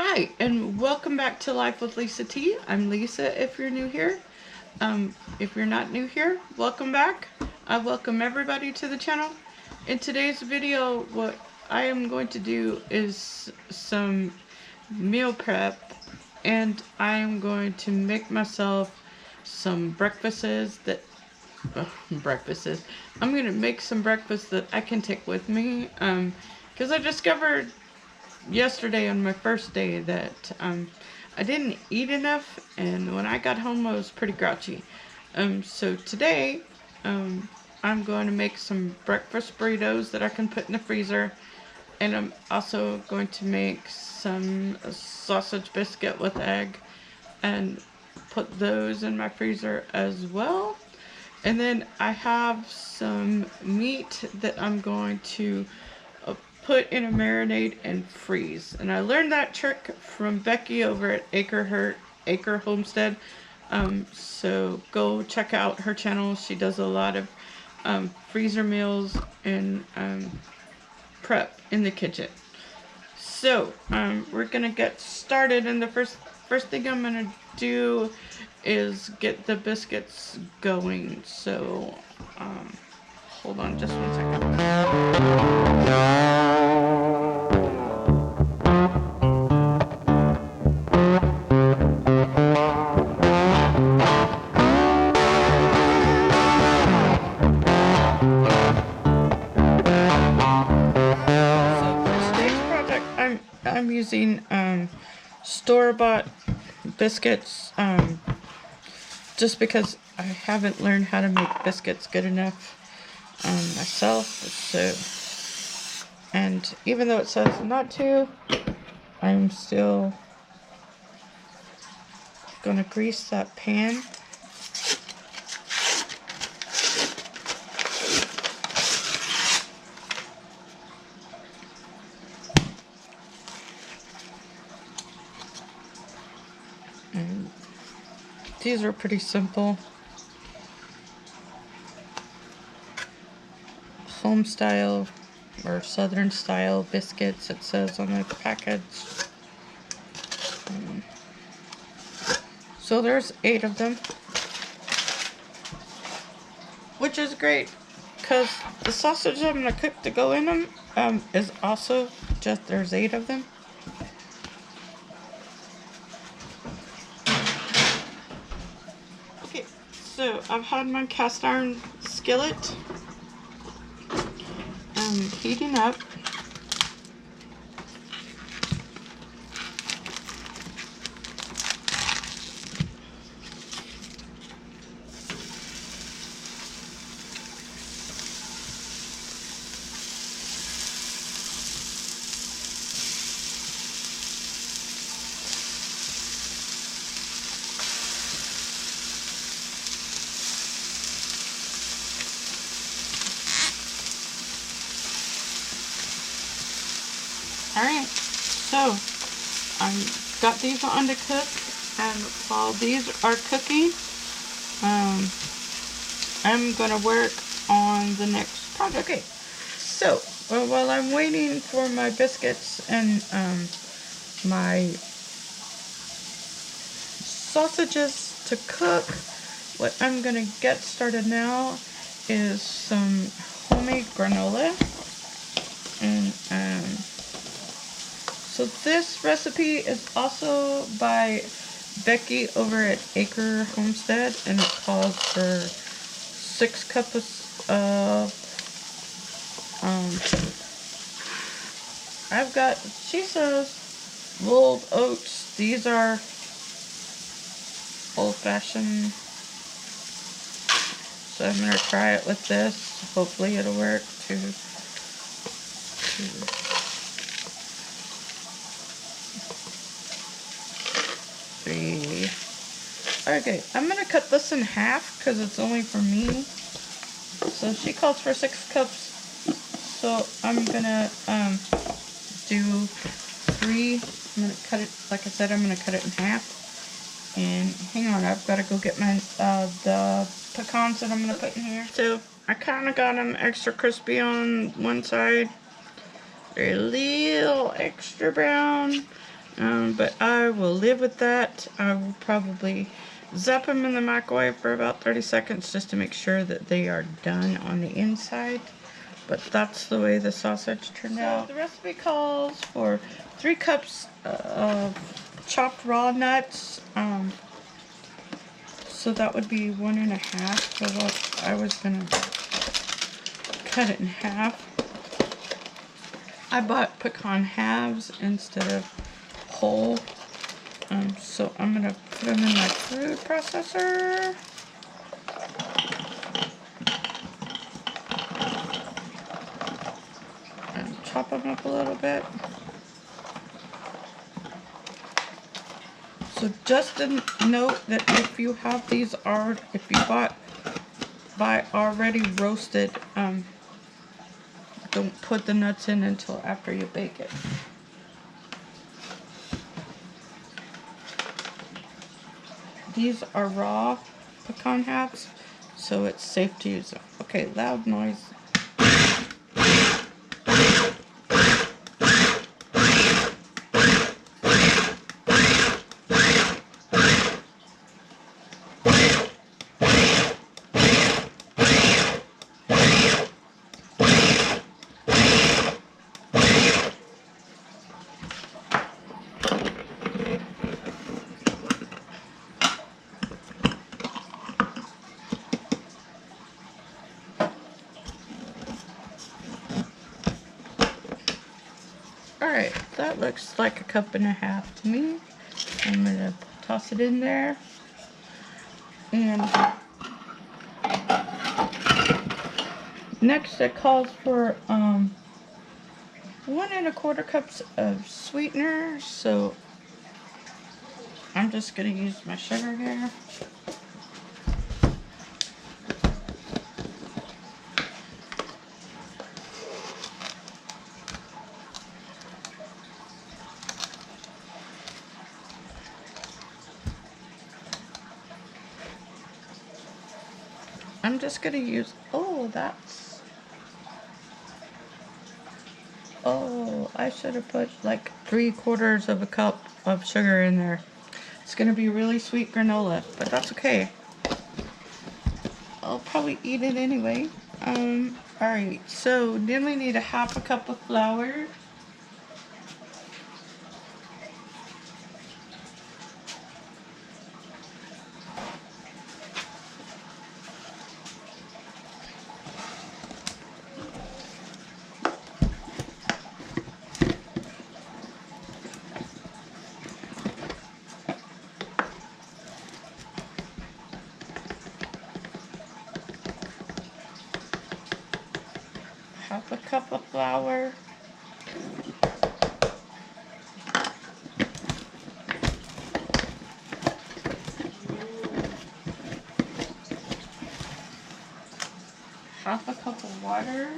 Hi, and welcome back to Life with Lisa T. I'm Lisa if you're new here. If you're not new here, welcome back. I welcome everybody to the channel. In today's video, what I am going to do is some meal prep, and I am going to make myself some breakfasts that breakfasts. I'm going to make some breakfast that I can take with me because I discovered yesterday on my first day that I didn't eat enough, and when I got home I was pretty grouchy. So today I'm going to make some breakfast burritos that I can put in the freezer, and I'm also going to make some sausage biscuit with egg and put those in my freezer as well. And then I have some meat that I'm going to put in a marinade and freeze. And I learned that trick from Becky over at Acre Homestead. So go check out her channel. She does a lot of freezer meals and prep in the kitchen. So we're gonna get started, and the first thing I'm gonna do is get the biscuits going. So hold on just one second. I'm using store-bought biscuits just because I haven't learned how to make biscuits good enough myself. So, and even though it says not to, I'm still gonna grease that pan. These are pretty simple. Home style or southern style biscuits, it says on the package. So there's 8 of them, which is great because the sausage I'm going to cook to go in them is also just, there's 8 of them. Okay, so I've had my cast iron skillet heating up. Alright, so I've got these on to cook, and while these are cooking, I'm going to work on the next project. Okay, so while I'm waiting for my biscuits and my sausages to cook, what I'm going to get started now is some homemade granola. And so this recipe is also by Becky over at Acre Homestead, and it calls for 6 cups of I've got, she says, rolled oats. These are old-fashioned, so I'm going to try it with this. Hopefully it'll work too. Okay, I'm gonna cut this in half because it's only for me. So she calls for 6 cups. So I'm gonna do 3. I'm gonna cut it, like I said, I'm gonna cut it in half. And hang on, I've got to go get my the pecans that I'm gonna put in here. So I kind of got them extra crispy on one side. They're a little extra brown But I will live with that. I will probably zap them in the microwave for about 30 seconds just to make sure that they are done on the inside. But that's the way the sausage turned out. The recipe calls for 3 cups of chopped raw nuts. So that would be 1.5. So what I was gonna cut it in half. I bought pecan halves instead of whole. So I'm gonna put them in my food processor. And chop them up a little bit. So just a note that if you have these if you buy already roasted, don't put the nuts in until after you bake it. These are raw pecan halves, so it's safe to use them. Okay, loud noise. Alright, that looks like 1.5 cups to me. I'm going to toss it in there. And next it calls for 1.25 cups of sweetener. So I'm just going to use my sugar here. I'm just going to use, I should have put like 3/4 cup of sugar in there. It's going to be really sweet granola, but that's okay. I'll probably eat it anyway. Alright, so then we need 1/2 cup of flour. Half a cup of flour. Half a cup of water.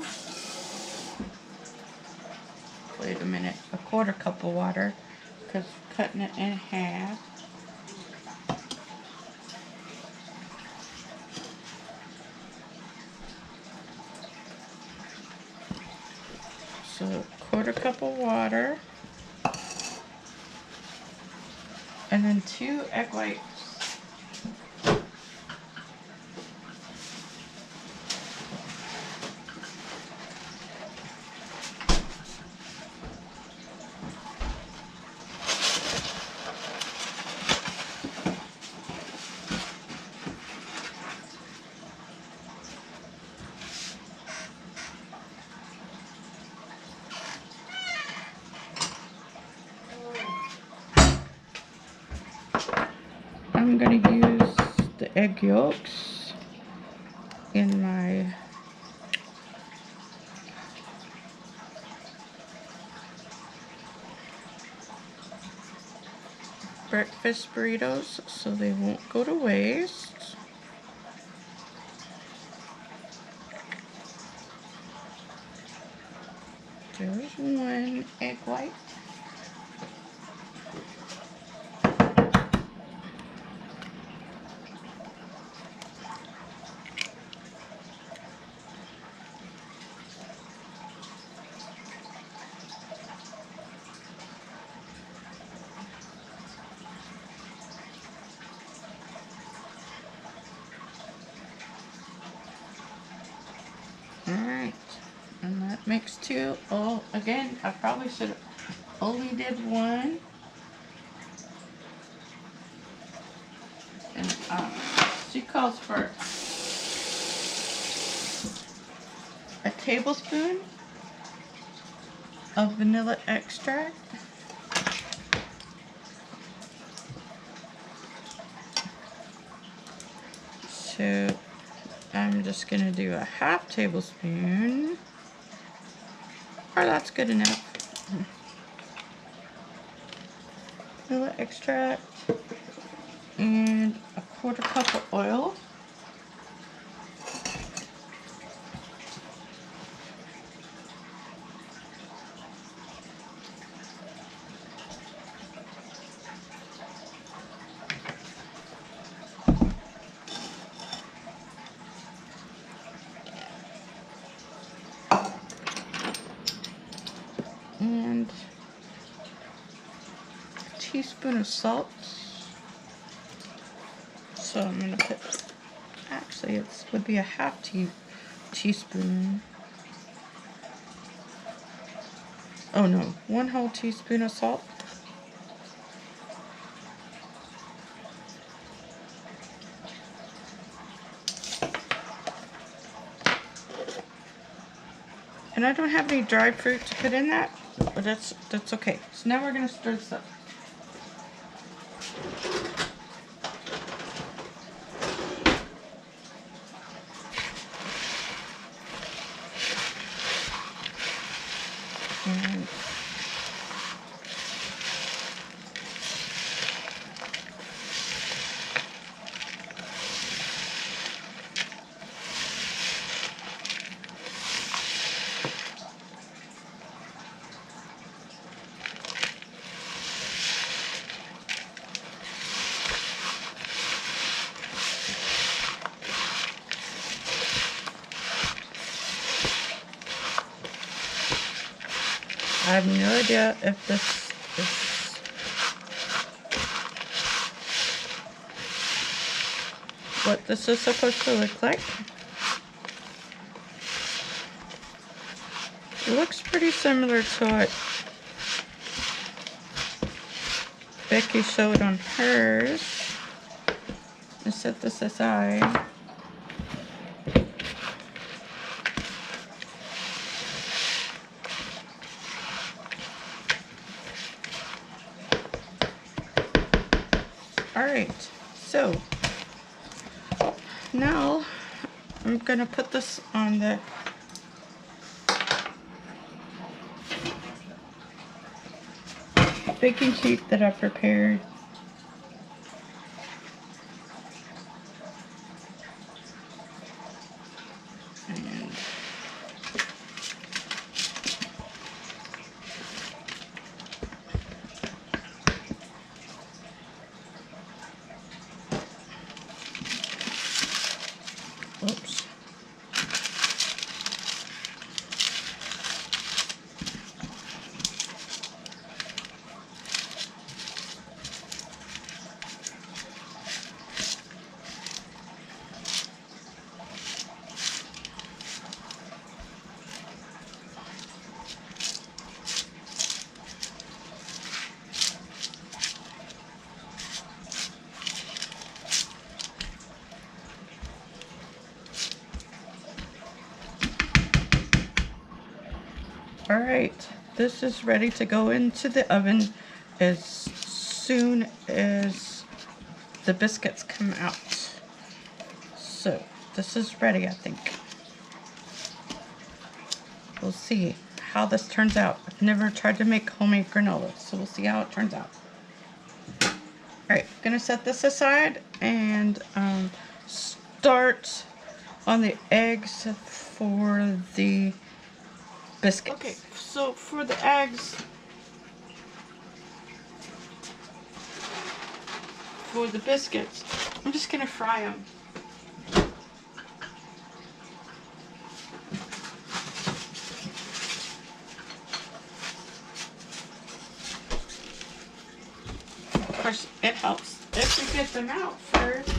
Wait a minute, 1/4 cup of water, because cutting it in half. So 1/4 cup of water. And then 2 egg whites. I'm going to use the egg yolks in my breakfast burritos so they won't go to waste. There's 1 egg white. makes 2. Oh, again, I probably should have only did 1. And she calls for a tablespoon of vanilla extract. So I'm just going to do a half tablespoon, or that's good enough. Vanilla extract and a 1/4 cup of oil. And a teaspoon of salt. So I'm going to put, actually it would be a half teaspoon. Oh no, 1 whole teaspoon of salt. And I don't have any dried fruit to put in that, but that's okay. So now we're going to stir this up. And I have no idea if this is what this is supposed to look like. It looks pretty similar to what Becky showed on hers. Let's set this aside. Alright, so now I'm going to put this on the baking sheet that I prepared. And oops. Alright, this is ready to go into the oven as soon as the biscuits come out. So, this is ready, I think. We'll see how this turns out. I've never tried to make homemade granola, so we'll see how it turns out. Alright, gonna set this aside and start on the eggs for the biscuits. Okay, so for the eggs, for the biscuits, I'm just gonna fry them. Of course, it helps if you get them out first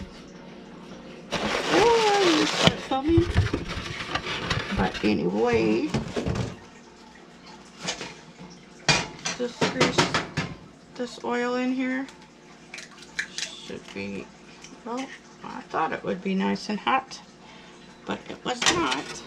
before you start filming. But anyway, just grease this oil in here. Should be, well, I thought it would be nice and hot, but it was not.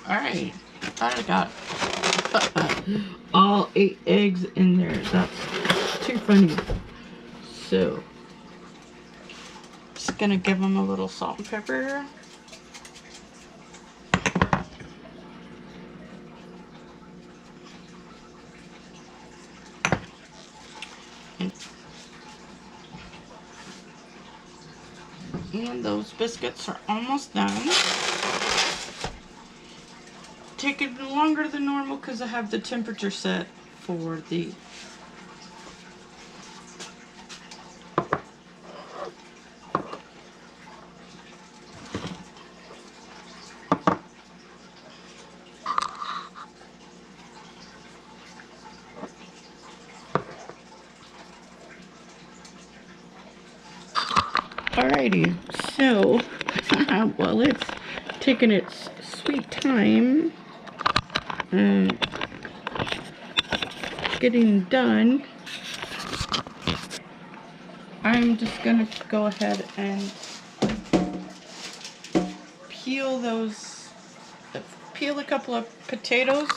Alright, I got all 8 eggs in there. That's too funny. So, just gonna give them a little salt and pepper. And those biscuits are almost done. Taking longer than normal because I have the temperature set for the alrighty, so while it's taking its sweet time getting done, I'm just gonna go ahead and peel a couple of potatoes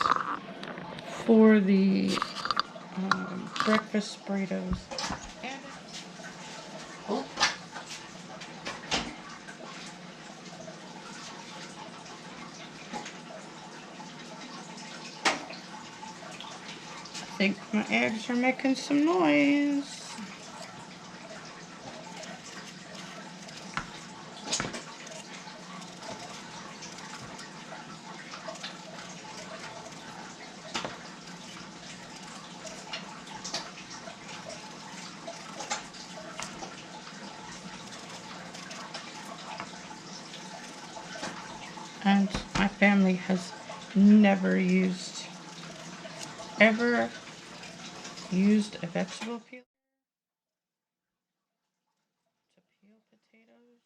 for the breakfast burritos. Oh. I think my eggs are making some noise. And my family has never ever used a vegetable peeler to peel potatoes.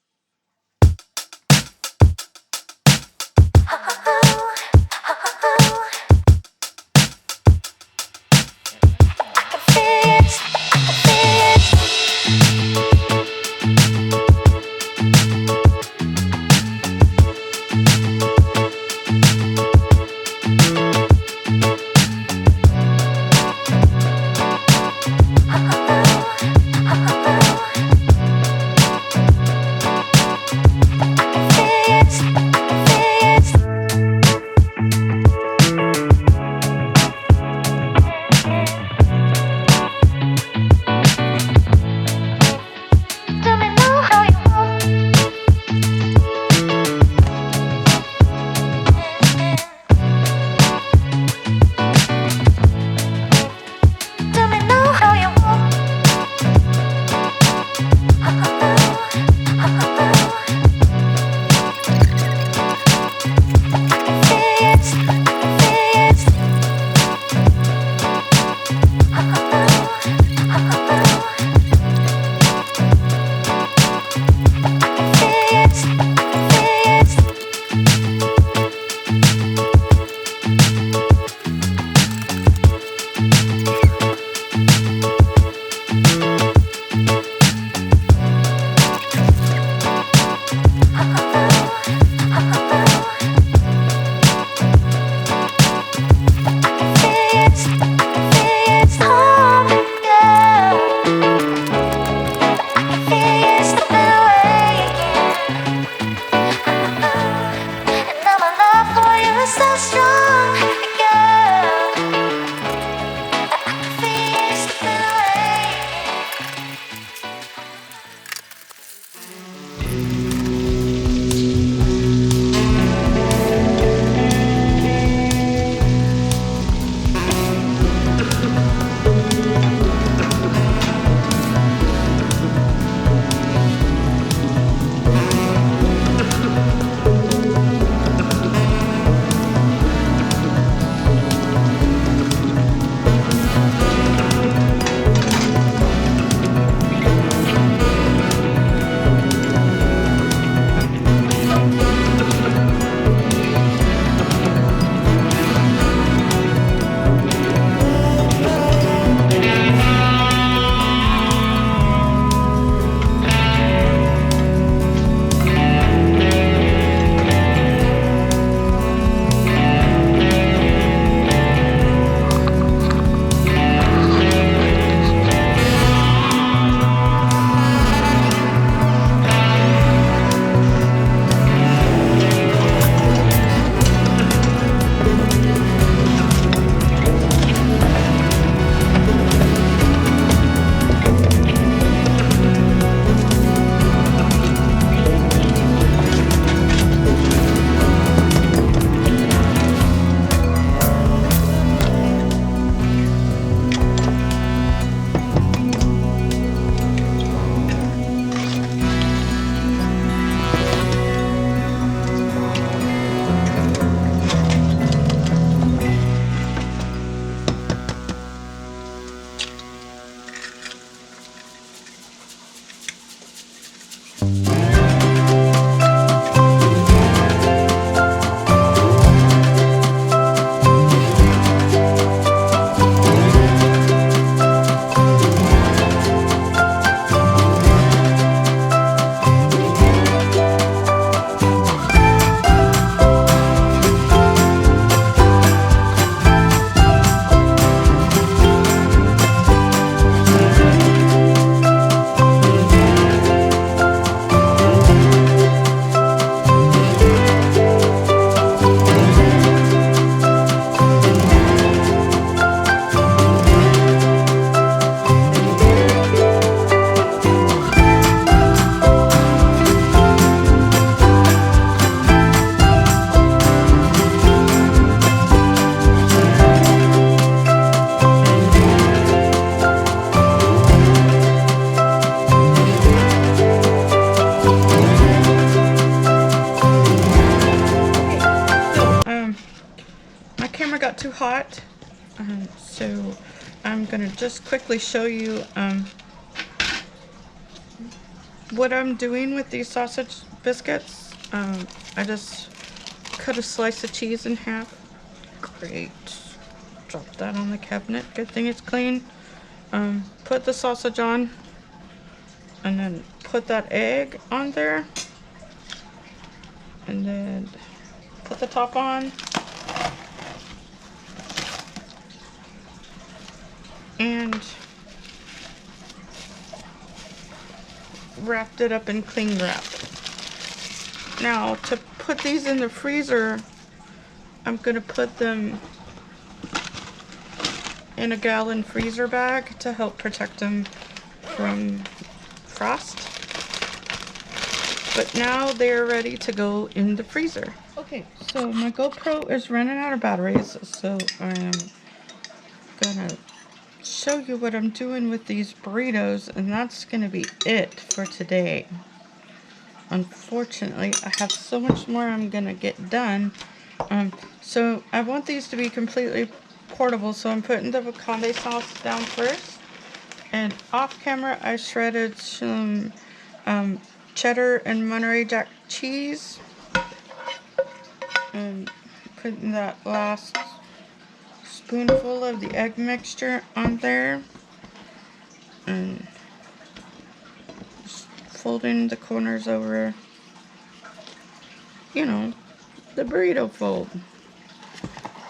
So I'm gonna just quickly show you what I'm doing with these sausage biscuits. I just cut a slice of cheese in half. Great. Drop that on the cabinet. Good thing it's clean. Put the sausage on, and then put that egg on there, and then put the top on, and wrapped it up in cling wrap. Now to put these in the freezer, I'm gonna put them in a gallon freezer bag to help protect them from frost. But now they're ready to go in the freezer. Okay, so my GoPro is running out of batteries, so I'm gonna show you what I'm doing with these burritos, and that's gonna be it for today. Unfortunately, I have so much more I'm gonna get done. So I want these to be completely portable, so I'm putting the wakame sauce down first. And off camera, I shredded some cheddar and Monterey Jack cheese. And putting that last spoonful of the egg mixture on there. And just folding the corners over, you know, the burrito fold.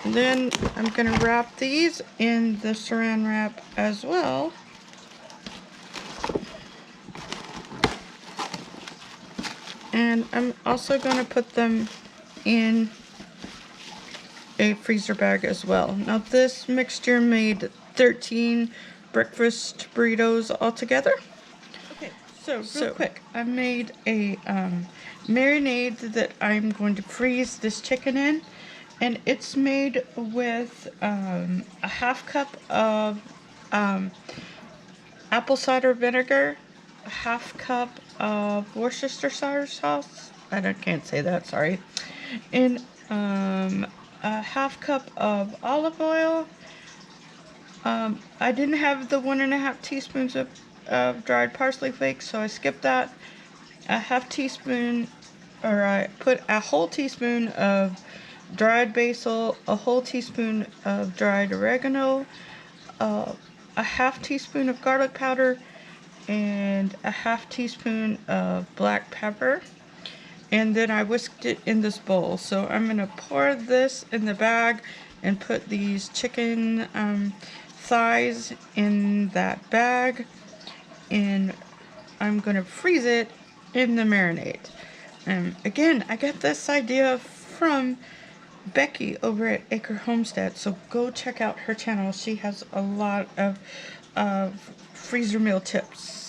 And then I'm going to wrap these in the saran wrap as well. And I'm also going to put them in a freezer bag as well. Now this mixture made 13 breakfast burritos altogether. Okay, so real quick, I made a marinade that I'm going to freeze this chicken in. And it's made with a half cup of apple cider vinegar, a half cup of Worcestershire sauce, can't say that, sorry, and a half cup of olive oil. I didn't have the 1.5 teaspoons of dried parsley flakes, so I skipped that. A half teaspoon, or I put a whole teaspoon of dried basil, a whole teaspoon of dried oregano, a half teaspoon of garlic powder, and a half teaspoon of black pepper. And then I whisked it in this bowl. So I'm going to pour this in the bag and put these chicken thighs in that bag. And I'm going to freeze it in the marinade. Again, I got this idea from Becky over at Acre Homestead, so go check out her channel. She has a lot of freezer meal tips.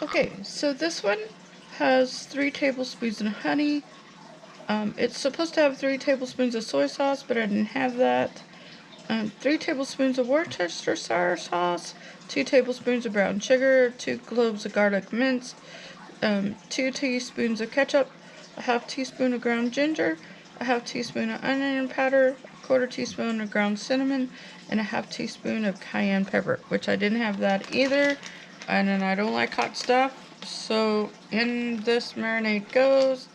Okay, so this one has 3 tablespoons of honey. It's supposed to have 3 tablespoons of soy sauce, but I didn't have that. 3 tablespoons of Worcestershire sauce, 2 tablespoons of brown sugar, 2 cloves of garlic minced, 2 teaspoons of ketchup, a half teaspoon of ground ginger, a half teaspoon of onion powder, a quarter teaspoon of ground cinnamon, and a half teaspoon of cayenne pepper, which I didn't have that either. And then I don't like hot stuff. So in this marinade goes.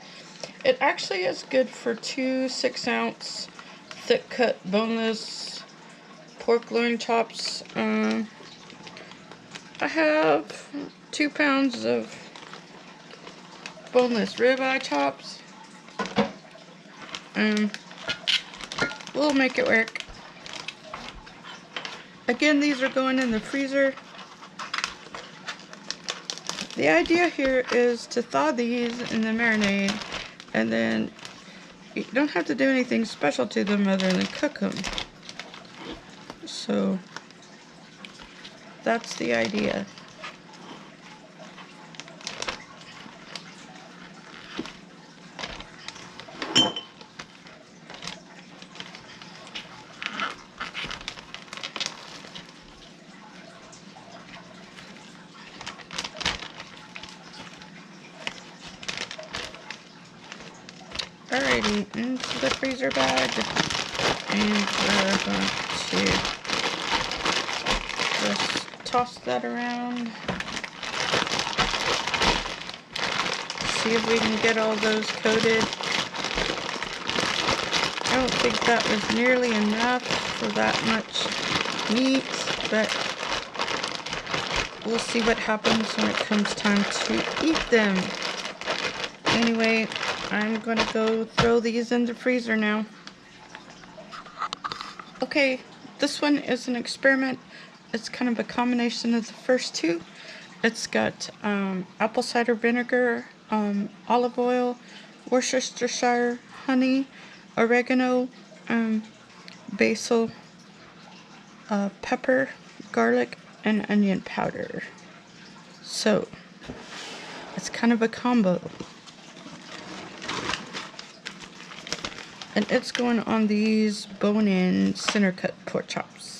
It actually is good for 2 6-ounce thick cut boneless pork loin chops. I have 2 pounds of boneless ribeye chops. We'll make it work. Again, these are going in the freezer. The idea here is to thaw these in the marinade, and then you don't have to do anything special to them other than cook them. So that's the idea. Alrighty, into the freezer bag, and we're going to just toss that around. See if we can get all those coated. I don't think that was nearly enough for that much meat, but we'll see what happens when it comes time to eat them. Anyway, I'm gonna go throw these in the freezer now. Okay, this one is an experiment. It's kind of a combination of the first two. It's got apple cider vinegar, olive oil, Worcestershire, honey, oregano, basil, pepper, garlic, and onion powder. So, it's kind of a combo. And it's going on these bone-in center cut pork chops.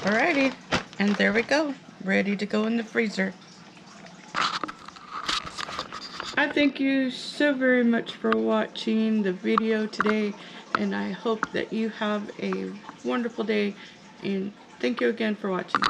Alrighty, and there we go, ready to go in the freezer. I thank you so very much for watching the video today, and I hope that you have a wonderful day, and thank you again for watching.